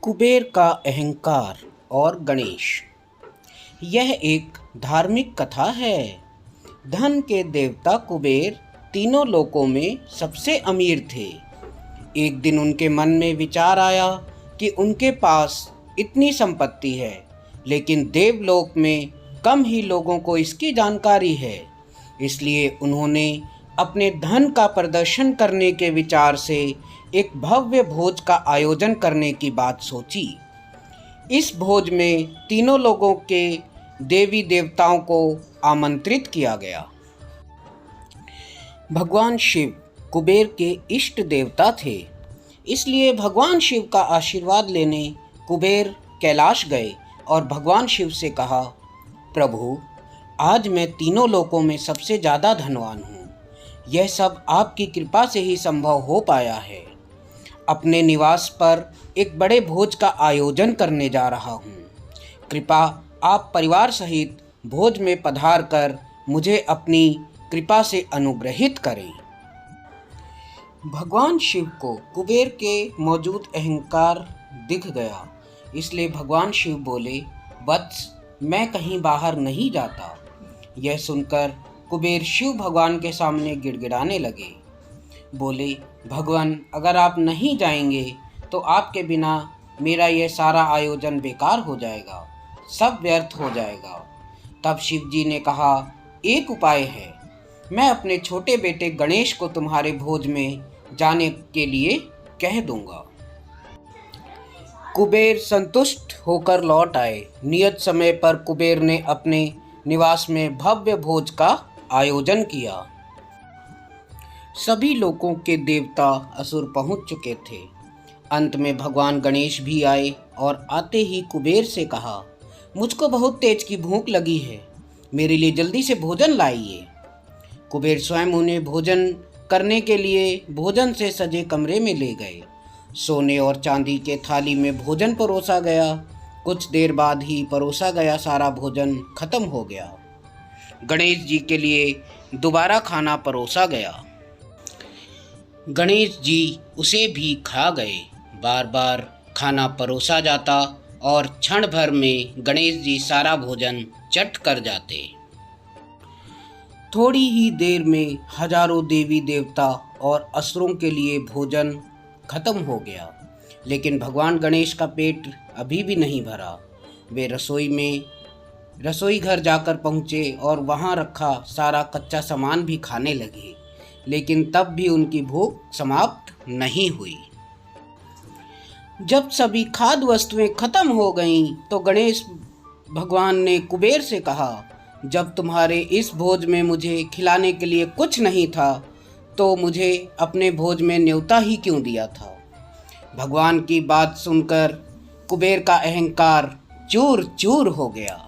कुबेर का अहंकार और गणेश। यह एक धार्मिक कथा है। धन के देवता कुबेर तीनों लोकों में सबसे अमीर थे। एक दिन उनके मन में विचार आया कि उनके पास इतनी संपत्ति है, लेकिन देवलोक में कम ही लोगों को इसकी जानकारी है। इसलिए उन्होंने अपने धन का प्रदर्शन करने के विचार से एक भव्य भोज का आयोजन करने की बात सोची। इस भोज में तीनों लोगों के देवी देवताओं को आमंत्रित किया गया। भगवान शिव कुबेर के इष्ट देवता थे, इसलिए भगवान शिव का आशीर्वाद लेने कुबेर कैलाश गए और भगवान शिव से कहा, प्रभु, आज मैं तीनों लोकों में सबसे ज़्यादा धनवान हूँ। यह सब आपकी कृपा से ही संभव हो पाया है। अपने निवास पर एक बड़े भोज का आयोजन करने जा रहा हूँ। कृपा आप परिवार सहित भोज में पधार कर मुझे अपनी कृपा से अनुग्रहित करें। भगवान शिव को कुबेर के मौजूद अहंकार दिख गया, इसलिए भगवान शिव बोले, वत्स, मैं कहीं बाहर नहीं जाता। यह सुनकर कुबेर शिव भगवान के सामने गिड़गिड़ाने लगे। बोले, भगवान, अगर आप नहीं जाएंगे तो आपके बिना मेरा यह सारा आयोजन बेकार हो जाएगा, सब व्यर्थ हो जाएगा। तब शिव जी ने कहा, एक उपाय है, मैं अपने छोटे बेटे गणेश को तुम्हारे भोज में जाने के लिए कह दूंगा। कुबेर संतुष्ट होकर लौट आए। नियत समय पर कुबेर ने अपने निवास में भव्य भोज का आयोजन किया। सभी लोगों के देवता असुर पहुंच चुके थे। अंत में भगवान गणेश भी आए और आते ही कुबेर से कहा, मुझको बहुत तेज की भूख लगी है, मेरे लिए जल्दी से भोजन लाइए। कुबेर स्वयं उन्हें भोजन करने के लिए भोजन से सजे कमरे में ले गए। सोने और चांदी के थाली में भोजन परोसा गया। कुछ देर बाद ही परोसा गया सारा भोजन खत्म हो गया। गणेश जी के लिए दोबारा खाना परोसा गया। गणेश जी उसे भी खा गए। बार बार खाना परोसा जाता और क्षण भर में गणेश जी सारा भोजन चट कर जाते। थोड़ी ही देर में हजारों देवी देवता और असुरों के लिए भोजन खत्म हो गया, लेकिन भगवान गणेश का पेट अभी भी नहीं भरा। वे रसोई घर जाकर पहुँचे और वहाँ रखा सारा कच्चा सामान भी खाने लगे, लेकिन तब भी उनकी भूख समाप्त नहीं हुई। जब सभी खाद्य वस्तुएं खत्म हो गईं, तो गणेश भगवान ने कुबेर से कहा, जब तुम्हारे इस भोज में मुझे खिलाने के लिए कुछ नहीं था, तो मुझे अपने भोज में न्योता ही क्यों दिया था। भगवान की बात सुनकर कुबेर का अहंकार चूर चूर हो गया।